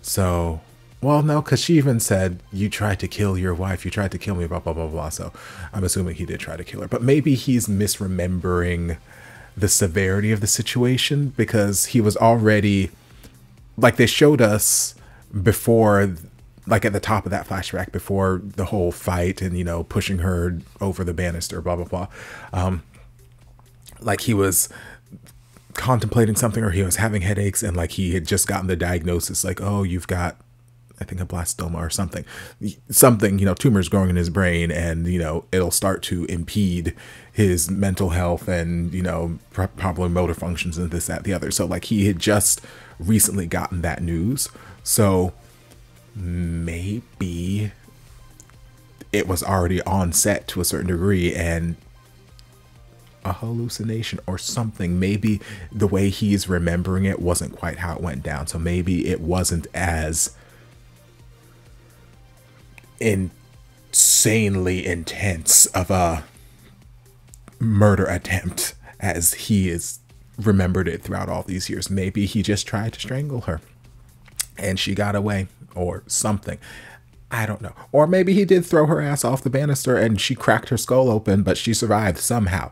So, well, no, because she even said, you tried to kill your wife, you tried to kill me, blah, blah, blah, blah. So I'm assuming he did try to kill her, but maybe he's misremembering the severity of the situation, because he was already, like, they showed us before, like at the top of that flashback, before the whole fight and, you know, pushing her over the banister, blah, blah, blah. Like he was contemplating something, or he was having headaches, and like he had just gotten the diagnosis, like, oh, you've got, I think, a blastoma or something, you know, tumors growing in his brain, and, you know, it'll start to impede his mental health and, you know, probably motor functions and this, that, the other. So like he had just recently gotten that news. So maybe it was already on set to a certain degree, and a hallucination or something. Maybe the way he's remembering it wasn't quite how it went down. So maybe it wasn't as insanely intense of a murder attempt as he is remembered it throughout all these years. Maybe he just tried to strangle her and she got away or something. I don't know. Or maybe he did throw her ass off the banister and she cracked her skull open, but she survived somehow.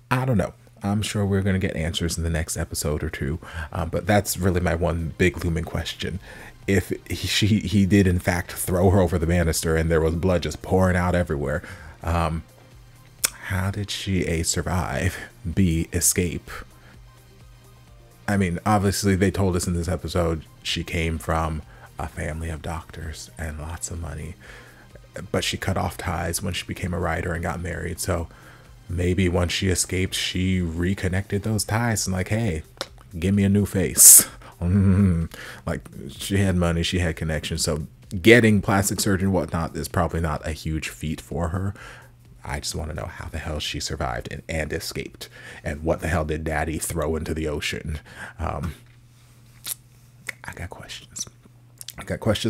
I don't know. I'm sure we're going to get answers in the next episode or two. But that's really my one big looming question. If he did in fact throw her over the banister and there was blood just pouring out everywhere, how did she A, survive, B, escape? I mean, obviously they told us in this episode she came from a family of doctors and lots of money, but she cut off ties when she became a writer and got married. So maybe once she escaped, she reconnected those ties and like, hey, give me a new face. Like, she had money, she had connections, so getting plastic surgery and whatnot is probably not a huge feat for her. I just want to know how the hell she survived and escaped, and what the hell did Daddy throw into the ocean. I got questions.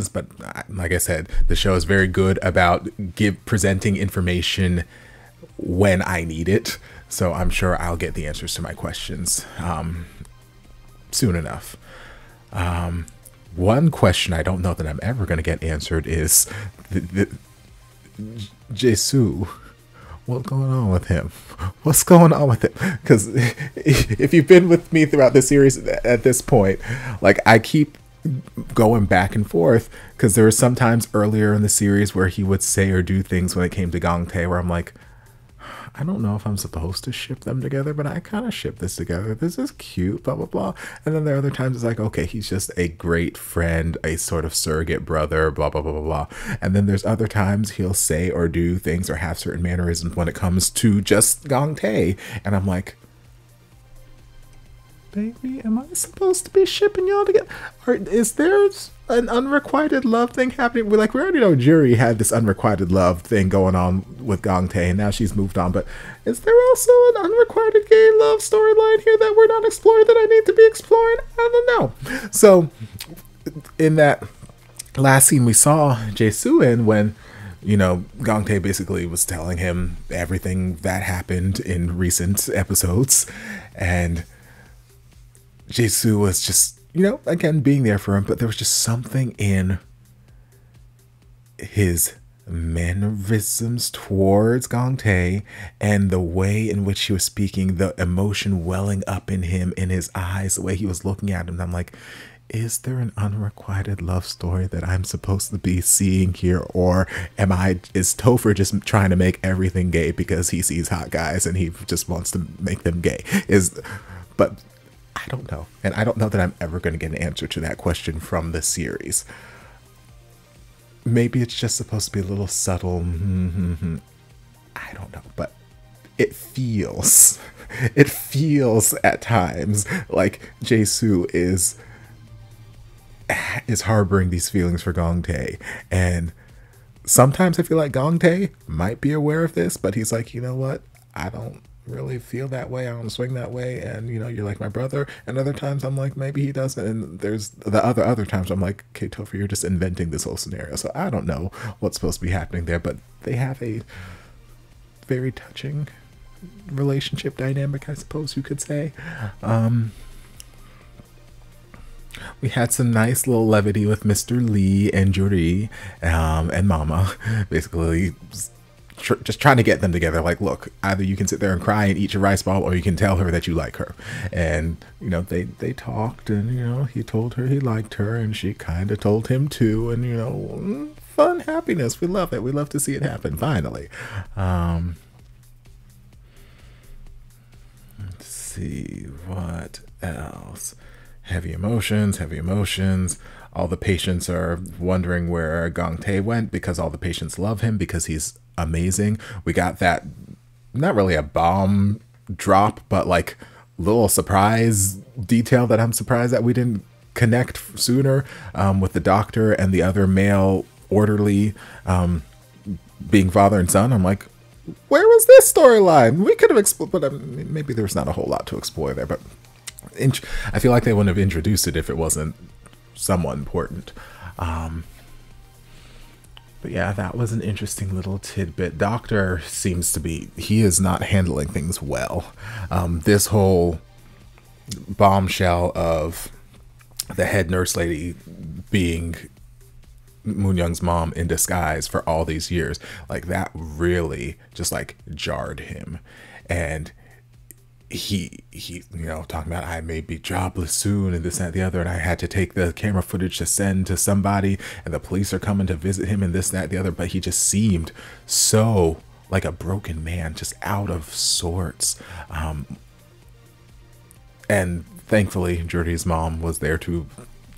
But like I said, the show is very good about presenting information when I need it, so I'm sure I'll get the answers to my questions soon enough. One question I don't know that I'm ever going to get answered is Jisoo. What's going on with him? What's going on with him? Because if you've been with me throughout the series at this point, like, I keep going back and forth, because there were some times earlier in the series where he would say or do things when it came to Gang Tae where I'm like, I don't know if I'm supposed to ship them together, but I kind of ship this together. This is cute, blah, blah, blah. And then there are other times it's like, okay, he's just a great friend, a sort of surrogate brother, blah, blah, blah, blah, blah. And then there's other times he'll say or do things or have certain mannerisms when it comes to just Gang Tae. And I'm like, baby, am I supposed to be shipping y'all together? Or is there an unrequited love thing happening? We already know Juri had this unrequited love thing going on with Gang Tae, and now she's moved on. But is there also an unrequited gay love storyline here that we're not exploring that I need to be exploring? I don't know. So in that last scene we saw Jae-soo in, when, you know, Gang Tae basically was telling him everything that happened in recent episodes, and Jae-soo was just, you know, again, being there for him, but there was just something in his mannerisms towards Gang Tae and the way in which he was speaking, the emotion welling up in him, in his eyes, the way he was looking at him. And I'm like, is there an unrequited love story that I'm supposed to be seeing here? Or is Topher just trying to make everything gay because he sees hot guys and he just wants to make them gay? But I don't know. And I don't know that I'm ever going to get an answer to that question from the series. Maybe it's just supposed to be a little subtle. I don't know. But it feels at times like Jae-soo is harboring these feelings for Gang Tae. And sometimes I feel like Gang Tae might be aware of this, but he's like, you know what? I don't really feel that way. I don't swing that way, and you know, you're like my brother. And other times I'm like, maybe he doesn't. And there's the other times I'm like, okay, Topher, you're just inventing this whole scenario. So I don't know what's supposed to be happening there, but they have a very touching relationship dynamic, I suppose you could say. We had some nice little levity with Mr. Lee and Juri and Mama, basically just trying to get them together. Like, look, either you can sit there and cry and eat your rice ball, or you can tell her that you like her. And, you know, they talked, and, you know, he told her he liked her, and she kind of told him too. And, you know, fun happiness. We love it. We love to see it happen, finally. Let's see, what else? Heavy emotions. All the patients are wondering where Gang Tae went, because all the patients love him because he's amazing. We got that, not really a bomb drop, but like little surprise detail that I'm surprised that we didn't connect sooner, with the doctor and the other male orderly being father and son. I'm like, where was this storyline? We could have explored, but maybe there's not a whole lot to explore there. But I feel like they wouldn't have introduced it if it wasn't somewhat important. But yeah, that was an interesting little tidbit. Doctor seems to be, he is not handling things well. This whole bombshell of the head nurse lady being Moon Young's mom in disguise for all these years, like that really just like jarred him. And he you know, talking about, I may be jobless soon and this, that, and the other, and I had to take the camera footage to send to somebody, and the police are coming to visit him and this, that, the other. But he just seemed so like a broken man, just out of sorts. And thankfully Jordy's mom was there to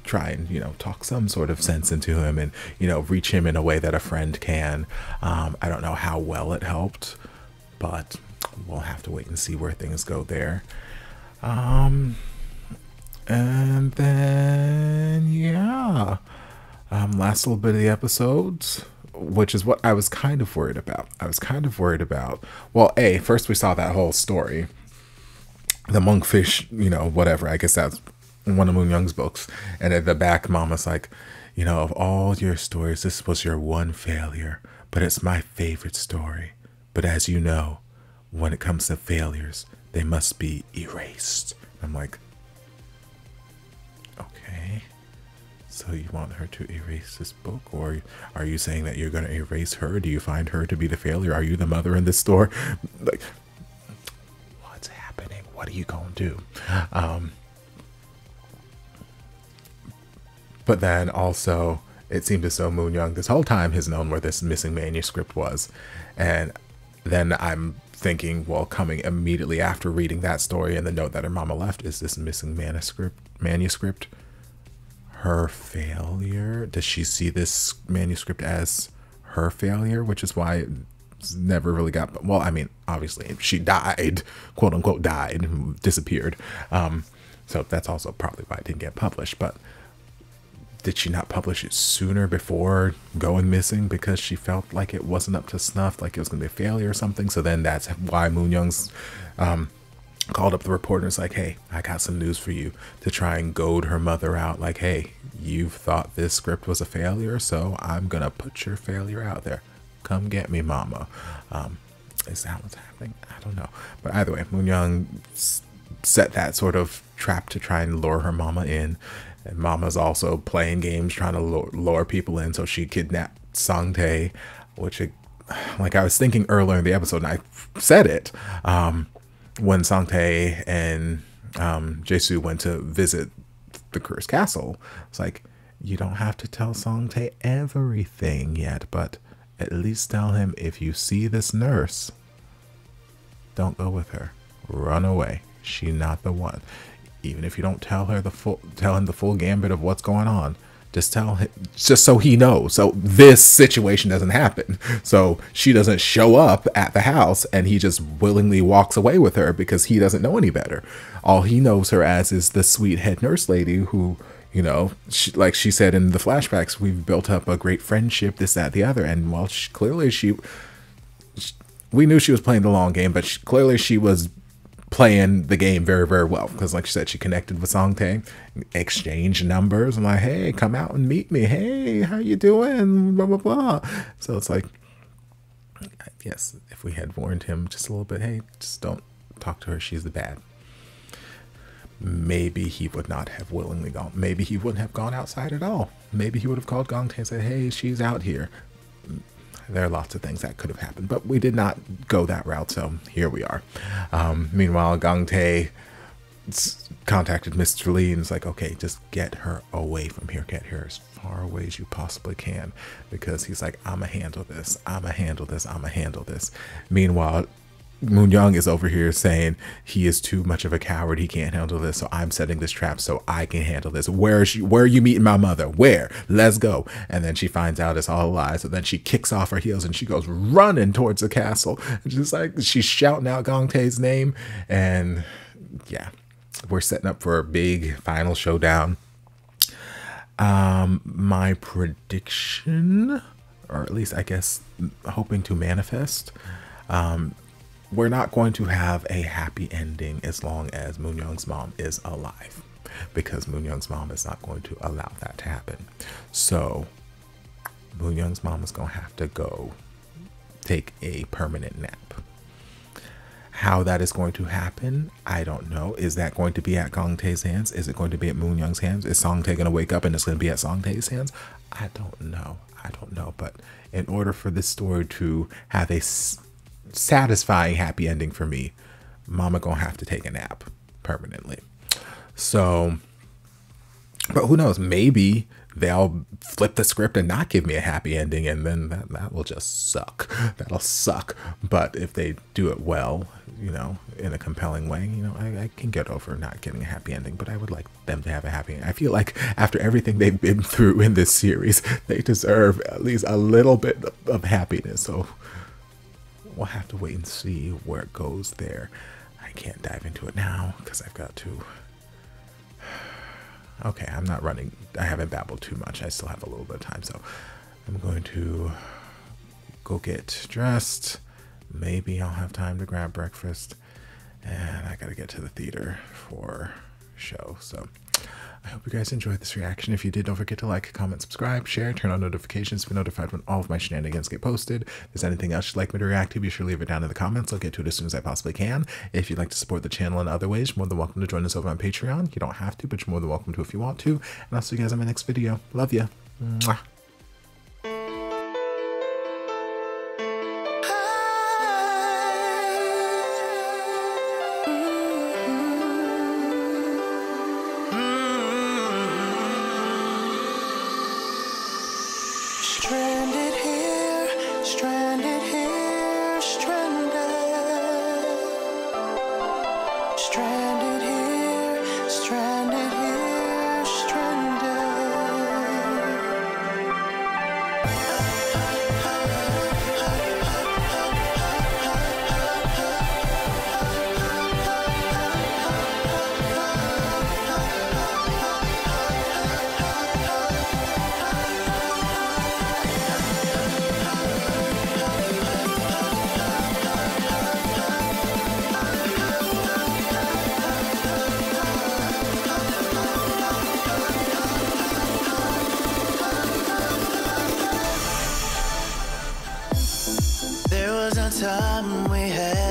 try and, you know, talk some sort of sense into him and, you know, reach him in a way that a friend can. I don't know how well it helped, but we'll have to wait and see where things go there. And then, yeah, last little bit of the episodes, which is what I was kind of worried about. Well, first we saw that whole story, the monkfish, you know, whatever. I guess that's one of Moon Young's books. And at the back, Mama's like, you know, of all your stories, this was your one failure, but it's my favorite story. But as you know, when it comes to failures, they must be erased. I'm like, okay, so you want her to erase this book, or are you saying that you're going to erase her? Do you find her to be the failure? Are you the mother in this story? Like, what's happening? What are you going to do? But then also, it seemed as though Moon Young this whole time has known where this missing manuscript was. And then I'm thinking, well, coming immediately after reading that story and the note that her mama left, is this missing manuscript her failure? Does she see this manuscript as her failure? Which is why it's never really got, well, I mean, obviously she died, quote unquote died, disappeared. So that's also probably why it didn't get published. But did she not publish it sooner before going missing because she felt like it wasn't up to snuff, like it was going to be a failure or something? So then that's why Moon Young's called up the reporter and was like, hey, I got some news for you, to try and goad her mother out. Like, hey, you've thought this script was a failure, so I'm going to put your failure out there. Come get me, mama. Is that what's happening? I don't know. But either way, Moon Young set that sort of trap to try and lure her mama in. And Mama's also playing games trying to lure people in, so she kidnapped Sang-tae, which, like I was thinking earlier in the episode, and I said it, when Sang-tae and Jae-soo went to visit the Cursed Castle. It's like, you don't have to tell Sang-tae everything yet, but at least tell him, if you see this nurse, don't go with her. Run away. She's not the one. Even if you don't tell him the full gambit of what's going on, just tell him, just so he knows, so this situation doesn't happen, so she doesn't show up at the house and he just willingly walks away with her because he doesn't know any better. All he knows her as is the sweet head nurse lady who, you know, like she said in the flashbacks, we've built up a great friendship, this, that, the other. And well, clearly we knew she was playing the long game, but clearly she was playing the game very, very well, because like she said, she connected with Sang-tae, exchanged numbers. I'm like, hey, come out and meet me. Hey, how you doing? Blah, blah, blah. So it's like, yes, if we had warned him just a little bit, hey, just don't talk to her, she's the bad, maybe he would not have willingly gone. Maybe he wouldn't have gone outside at all. Maybe he would have called Gang-tae and said, hey, she's out here. There are lots of things that could have happened, but we did not go that route, so here we are. Meanwhile, Gang-tae contacted Mr. Lee and was like, okay, just get her away from here. Get her as far away as you possibly can, because he's like, I'ma handle this. I'ma handle this. I'ma handle this. Meanwhile, Moon Young is over here saying he is too much of a coward. He can't handle this. So I'm setting this trap so I can handle this. Where is she? Where are you meeting my mother? Where? Let's go. And then she finds out it's all a lie. So then she kicks off her heels and she goes running towards the castle. And just like, she's shouting out Gang-tae's name. And yeah, we're setting up for a big final showdown. My prediction, or at least I guess hoping to manifest, we're not going to have a happy ending as long as Moon Young's mom is alive, because Moon Young's mom is not going to allow that to happen. So Moon Young's mom is gonna have to go take a permanent nap. How that is going to happen, I don't know. Is that going to be at Gong Tae's hands? Is it going to be at Moon Young's hands? Is Song Tae going to wake up and it's going to be at Song Tae's hands? I don't know. But in order for this story to have a satisfying happy ending for me, Mama gonna have to take a nap permanently. So, but who knows? Maybe they'll flip the script and not give me a happy ending, and then that will just suck. That'll suck. But if they do it well, you know, in a compelling way, you know, I can get over not getting a happy ending, but I would like them to have a happy ending. I feel like after everything they've been through in this series, they deserve at least a little bit of happiness. So we'll have to wait and see where it goes there. I can't dive into it now because I've got to. Okay, I'm not running. I haven't babbled too much. I still have a little bit of time, so I'm going to go get dressed. Maybe I'll have time to grab breakfast, and I gotta get to the theater for show. So I hope you guys enjoyed this reaction. If you did, don't forget to like, comment, subscribe, share, turn on notifications to be notified when all of my shenanigans get posted. If there's anything else you'd like me to react to, be sure to leave it down in the comments. I'll get to it as soon as I possibly can. If you'd like to support the channel in other ways, you're more than welcome to join us over on Patreon. You don't have to, but you're more than welcome to if you want to. And I'll see you guys in my next video. Love ya. Mwah. Stranded here, stranded here, stranded. Stranded here, stranded here, stranded. There was a time we had